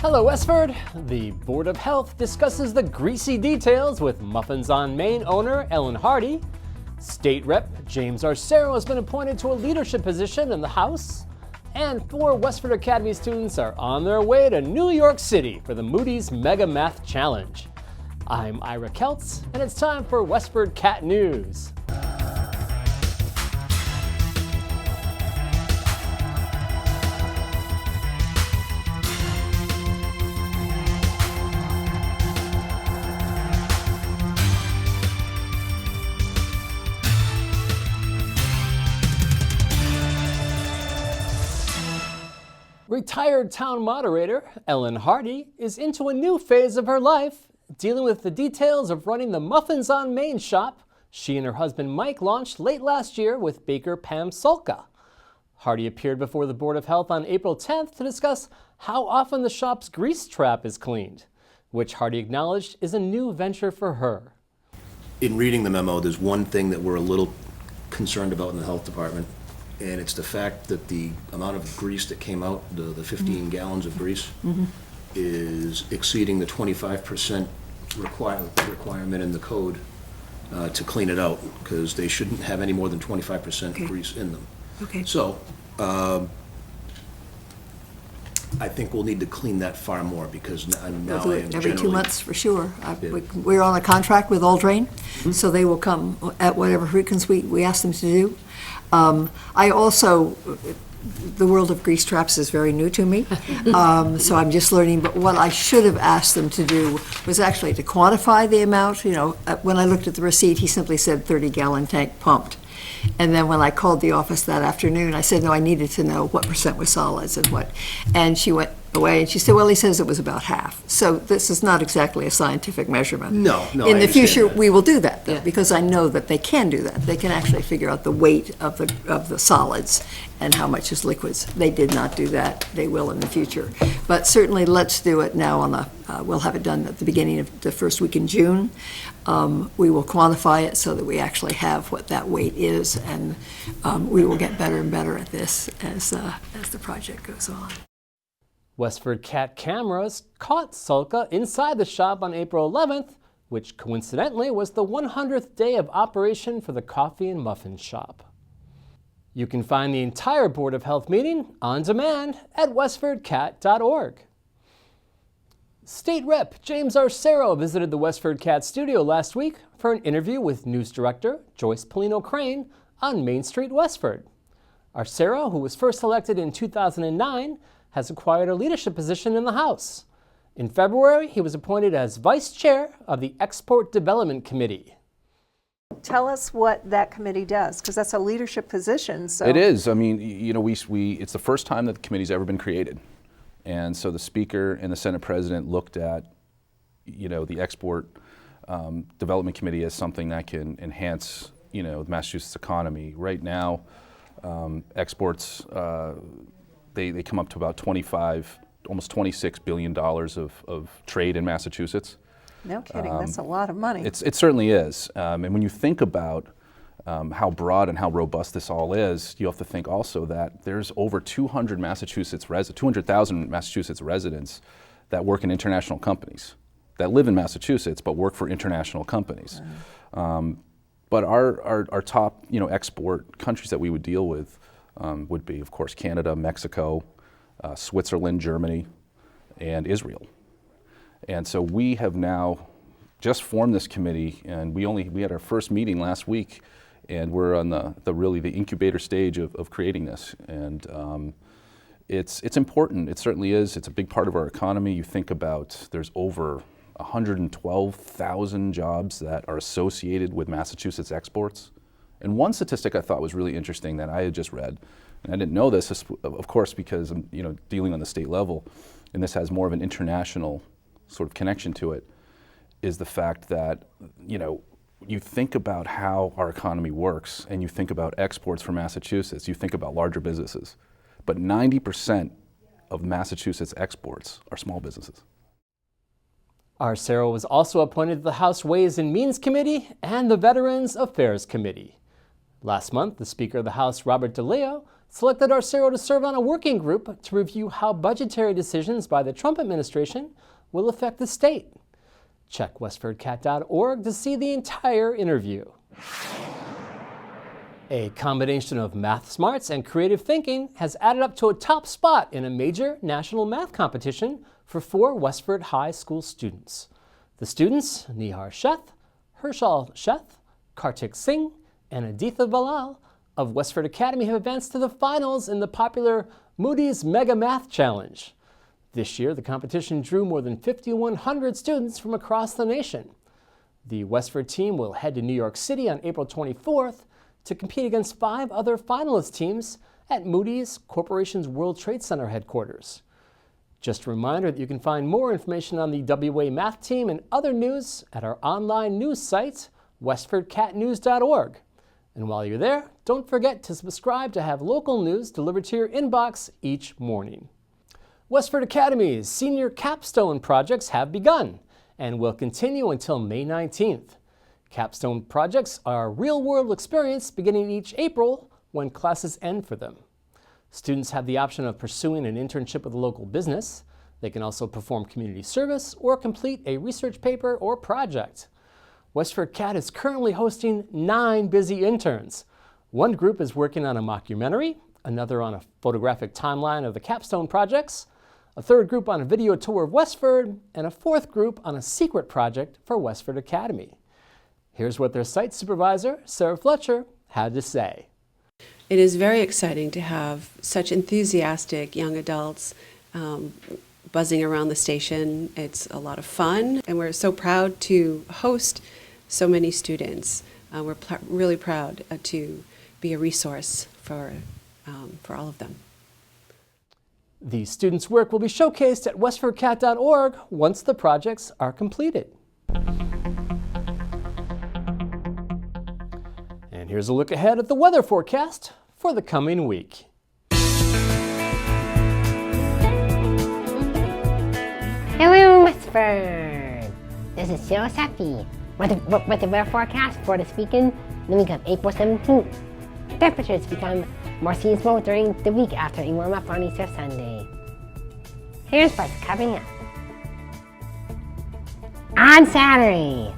Hello, Westford. The Board of Health discusses the greasy details with Muffins on Main owner Ellen Harde. State Rep James Arciero has been appointed to a leadership position in the House. And 4 Westford Academy students are on their way to New York City for the Moodys Mega Math Challenge. I'm Ira Keltz, and it's time for WestfordCAT News. Retired town moderator Ellen Harde is into a new phase of her life, dealing with the details of running the Muffins on Main shop she and her husband Mike launched late last year with baker Pam Solka. Harde appeared before the Board of Health on April 10th to discuss how often the shop's grease trap is cleaned, which Harde acknowledged is a new venture for her. In reading the memo, there's one thing that we're a little concerned about in the health department, and it's the fact that the amount of grease that came out, the 15 gallons of grease, is exceeding the 25% requirement in the code to clean it out, because they shouldn't have any more than 25% grease in them. Okay. So I think we'll need to clean that far more, because now We'll do it every 2 months for sure. We're on a contract with All Drain, so they will come at whatever frequency we ask them to do. I also, the world of grease traps is very new to me, so I'm just learning. But what I should have asked them to do was actually to quantify the amount. You know, when I looked at the receipt, he simply said 30-gallon tank pumped. And then when I called the office that afternoon, I said, no, I needed to know what percent was solids and what. And she went away and she said, well, he says it was about half. So this is not exactly a scientific measurement. No, In the future, that. we will do that, though, because I know that they can do that. They can actually figure out the weight of the solids and how much is liquids. They did not do that. They will in the future. But certainly, let's do it now on the, we'll have it done at the beginning of the first week in June. We will quantify it so that we actually have what that weight is, and we will get better and better at this as the project goes on. WestfordCAT cameras caught Solka inside the shop on April 11th, which coincidentally was the 100th day of operation for the coffee and muffin shop. You can find the entire Board of Health meeting on demand at westfordcat.org. State Rep James Arciero visited the WestfordCAT studio last week for an interview with News Director Joyce Pellino Crane on Main Street, Westford. Arciero, who was first elected in 2009, has acquired a leadership position in the House. In February, he was appointed as Vice Chair of the Export Development Committee. Tell us what that committee does, because that's a leadership position. So it is. I mean, you know, it's the first time that the committee's ever been created. And so the Speaker and the Senate President looked at, you know, the Export Development Committee as something that can enhance, you know, the Massachusetts economy. Right now, exports, they come up to about almost $26 billion of trade in Massachusetts. No kidding, that's a lot of money. It certainly is. And when you think about how broad and how robust this all is, you have to think also that there's over 200,000 Massachusetts residents that work in international companies, that live in Massachusetts but work for international companies. Right. But our top, you know, export countries that we would deal with would be, of course, Canada, Mexico, Switzerland, Germany, and Israel. And so we have now just formed this committee, and we had our first meeting last week, and we're on the incubator stage of creating this. And it's important. It certainly is. It's a big part of our economy. You think about there's over 112,000 jobs that are associated with Massachusetts exports. And one statistic I thought was really interesting that I had just read, and I didn't know this, of course, because I'm, you know, dealing on the state level, and this has more of an international sort of connection to it, is the fact that, you know, you think about how our economy works, and you think about exports from Massachusetts, you think about larger businesses, but 90% of Massachusetts exports are small businesses. Arciero was also appointed to the House Ways and Means Committee and the Veterans Affairs Committee. Last month, the Speaker of the House, Robert DeLeo, selected Arciero to serve on a working group to review how budgetary decisions by the Trump administration will affect the state. Check WestfordCAT.org to see the entire interview. A combination of math smarts and creative thinking has added up to a top spot in a major national math competition for 4 Westford High School students. The students, Nihar Sheth, Hershal Sheth, Kartik Singh, and Aditha Balal of Westford Academy have advanced to the finals in the popular Moodys Mega Math Challenge. This year, the competition drew more than 5,100 students from across the nation. The Westford team will head to New York City on April 24th to compete against 5 other finalist teams at Moodys Corporation's World Trade Center headquarters. Just a reminder that you can find more information on the WA Math team and other news at our online news site, WestfordCatNews.org. And while you're there, don't forget to subscribe to have local news delivered to your inbox each morning. Westford Academy's senior capstone projects have begun and will continue until May 19th. Capstone projects are a real-world experience beginning each April when classes end for them. Students have the option of pursuing an internship with a local business. They can also perform community service or complete a research paper or project. WestfordCAT is currently hosting 9 busy interns. One group is working on a mockumentary, another on a photographic timeline of the capstone projects, a third group on a video tour of Westford, and a fourth group on a secret project for Westford Academy. Here's what their site supervisor, Sarah Fletcher, had to say. It is very exciting to have such enthusiastic young adults buzzing around the station. It's a lot of fun, and we're so proud to host so many students. We're really proud to be a resource for all of them. The students' work will be showcased at WestfordCAT.org once the projects are completed. And here's a look ahead at the weather forecast for the coming week. Hello, Westford! This is Sarah Sappy with the weather forecast for this weekend, the week of April 17th. Temperatures become more seasonal during the week after a warm-up on Easter Sunday. Here's what's coming up. On Saturday,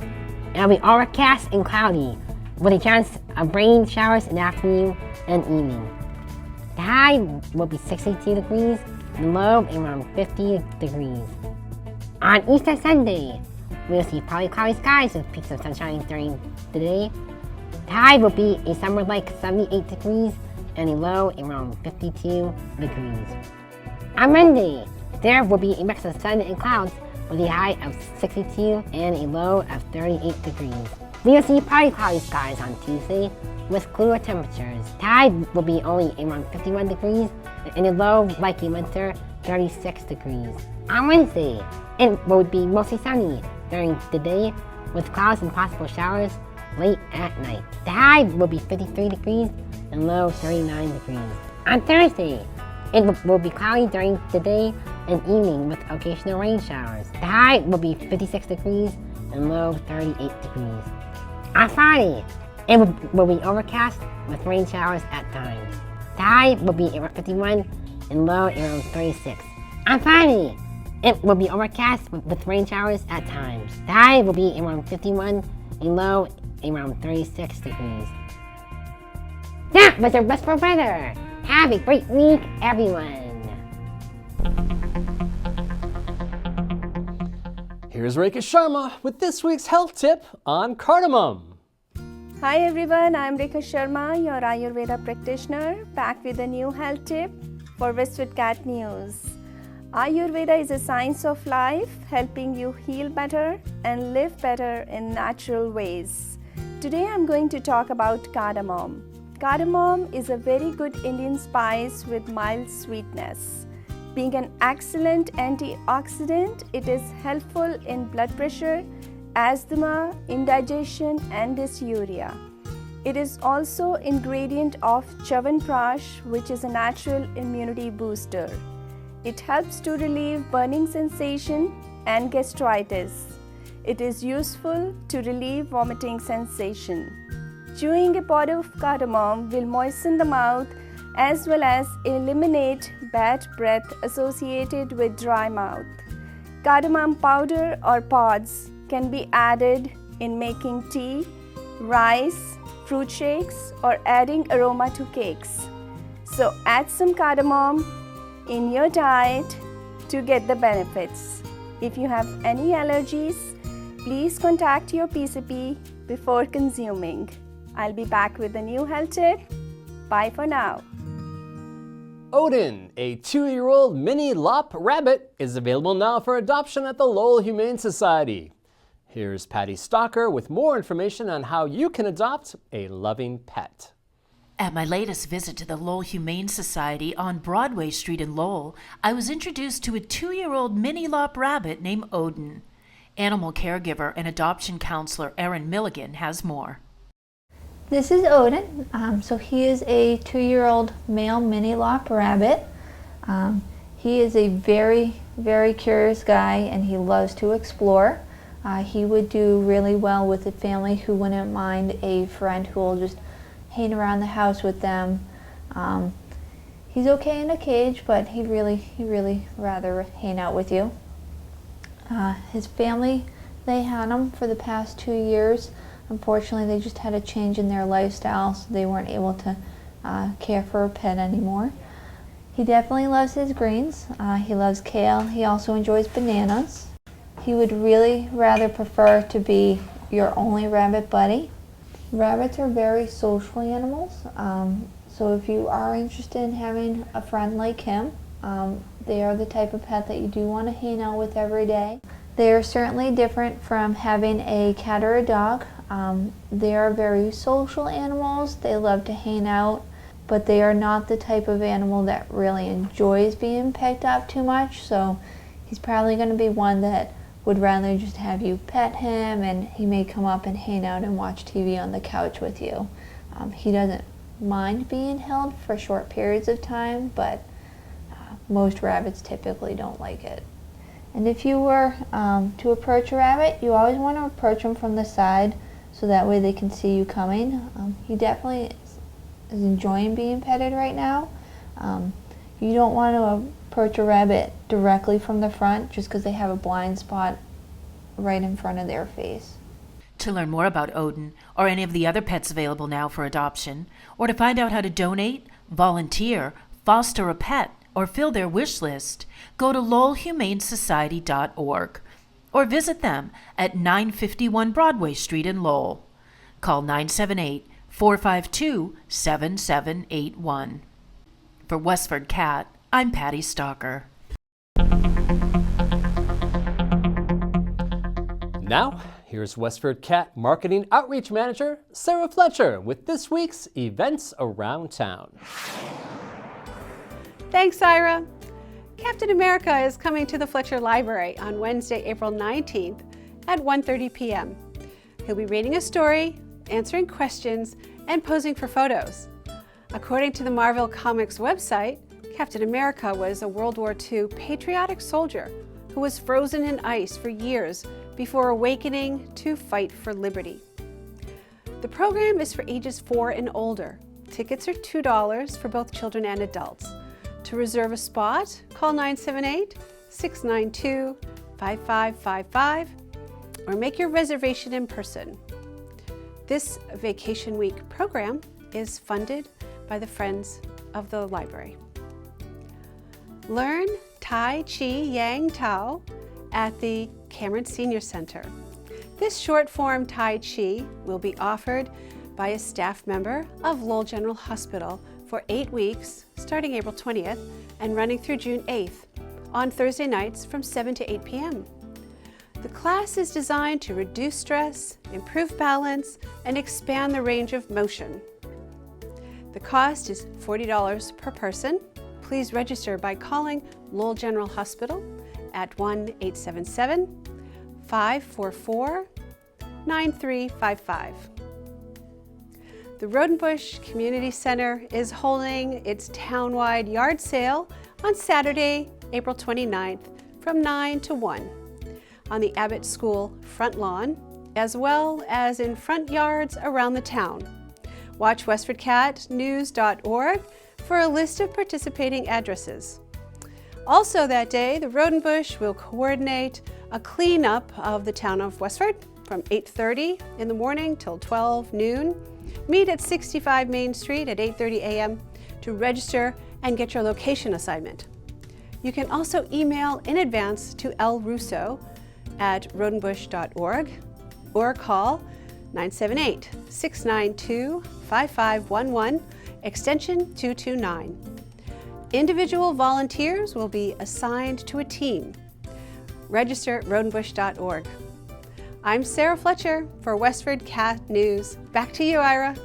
it'll be overcast and cloudy, with a chance of rain showers in the afternoon and evening. The high will be 62 degrees, and the low around 50 degrees. On Easter Sunday, we'll see partly cloudy skies with peaks of sunshine during the day. The high will be a summer-like 78 degrees and a low around 52 degrees. On Monday, there will be a mix of sun and clouds with a high of 62 and a low of 38 degrees. We will see partly cloudy skies on Tuesday with cooler temperatures. The high will be only around 51 degrees and a low, like a winter, 36 degrees. On Wednesday, it will be mostly sunny during the day with clouds and possible showers late at night. The high will be 53 degrees and low 39 degrees. On Thursday, it will be cloudy during the day and evening with occasional rain showers. The high will be 56 degrees and low 38 degrees. On Friday, it will be overcast with rain showers at times. The high will be around 51 and low around 36. On Friday, it will be overcast with rain showers at times. The high will be around 51 and low around 36 degrees. That was our Westford weather. Have a great week, everyone. Here's Rekha Sharma with this week's health tip on cardamom. Hi everyone, I'm Rekha Sharma, your Ayurveda practitioner, back with a new health tip for WestfordCAT News. Ayurveda is a science of life, helping you heal better and live better in natural ways. Today I'm going to talk about cardamom. Cardamom is a very good Indian spice with mild sweetness. Being an excellent antioxidant, it is helpful in blood pressure, asthma, indigestion, and dysuria. It is also ingredient of Chyawanprash, which is a natural immunity booster. It helps to relieve burning sensation and gastritis. It is useful to relieve vomiting sensation. Chewing a pod of cardamom will moisten the mouth, as well as eliminate bad breath associated with dry mouth. Cardamom powder or pods can be added in making tea, rice, fruit shakes, or adding aroma to cakes. So add some cardamom in your diet to get the benefits. If you have any allergies, please contact your PCP before consuming. I'll be back with a new health tip. Bye for now. Odin, a 2-year-old mini lop rabbit, is available now for adoption at the Lowell Humane Society. Here's Patty Stalker with more information on how you can adopt a loving pet. At my latest visit to the Lowell Humane Society on Broadway Street in Lowell, I was introduced to a 2-year-old mini lop rabbit named Odin. Animal caregiver and adoption counselor Erin Milligan has more. This is Odin. So he is a 2-year-old male mini lop rabbit. He is a very, very curious guy, and he loves to explore. He would do really well with a family who wouldn't mind a friend who will just hang around the house with them. He's okay in a cage, but he really rather hang out with you. His family, they had him for the past 2 years. Unfortunately, they just had a change in their lifestyle, so they weren't able to care for a pet anymore. He definitely loves his greens. He loves kale. He also enjoys bananas. He would really rather prefer to be your only rabbit buddy. Rabbits are very social animals, so if you are interested in having a friend like him, they are the type of pet that you do want to hang out with every day. They are certainly different from having a cat or a dog. They are very social animals. They love to hang out, but they are not the type of animal that really enjoys being picked up too much, so he's probably going to be one that would rather just have you pet him, and he may come up and hang out and watch TV on the couch with you. He doesn't mind being held for short periods of time, but most rabbits typically don't like it. And if you were to approach a rabbit, you always want to approach them from the side so that way they can see you coming. He definitely is enjoying being petted right now. You don't want to approach a rabbit directly from the front just because they have a blind spot right in front of their face. To learn more about Odin or any of the other pets available now for adoption, or to find out how to donate, volunteer, foster a pet, or fill their wish list, go to lowellhumanesociety.org or visit them at 951 Broadway Street in Lowell. Call 978-452-7781. For Westford Cat, I'm Patty Stalker. Now, here's Westford Cat Marketing Outreach Manager Sarah Fletcher with this week's events around town. Thanks, Ira. Captain America is coming to the Fletcher Library on Wednesday, April 19th at 1:30 p.m. He'll be reading a story, answering questions, and posing for photos. According to the Marvel Comics website, Captain America was a World War II patriotic soldier who was frozen in ice for years before awakening to fight for liberty. The program is for ages 4 and older. Tickets are $2 for both children and adults. To reserve a spot, call 978-692-5555 or make your reservation in person. This Vacation Week program is funded by the Friends of the Library. Learn Tai Chi Yang Tao at the Cameron Senior Center. This short-form Tai Chi will be offered by a staff member of Lowell General Hospital for 8 weeks, starting April 20th and running through June 8th, on Thursday nights from 7 to 8 p.m. The class is designed to reduce stress, improve balance, and expand the range of motion. The cost is $40 per person. Please register by calling Lowell General Hospital at 1-877-544-9355. The Rodenbush Community Center is holding its townwide yard sale on Saturday, April 29th from 9 to 1 on the Abbott School front lawn, as well as in front yards around the town. Watch WestfordCatNews.org for a list of participating addresses. Also that day, the Road and Bush will coordinate a cleanup of the town of Westford from 8:30 in the morning till 12 noon. Meet at 65 Main Street at 8:30 a.m. to register and get your location assignment. You can also email in advance to lrusso@roadandbush.org or call 978-692-5511, extension 229. Individual volunteers will be assigned to a team. Register at roadandbush.org. I'm Sarah Fletcher for Westford Cat News. Back to you, Ira.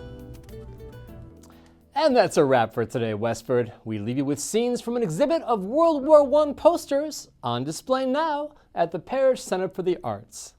And that's a wrap for today, Westford. We leave you with scenes from an exhibit of World War I posters on display now at the Parish Center for the Arts.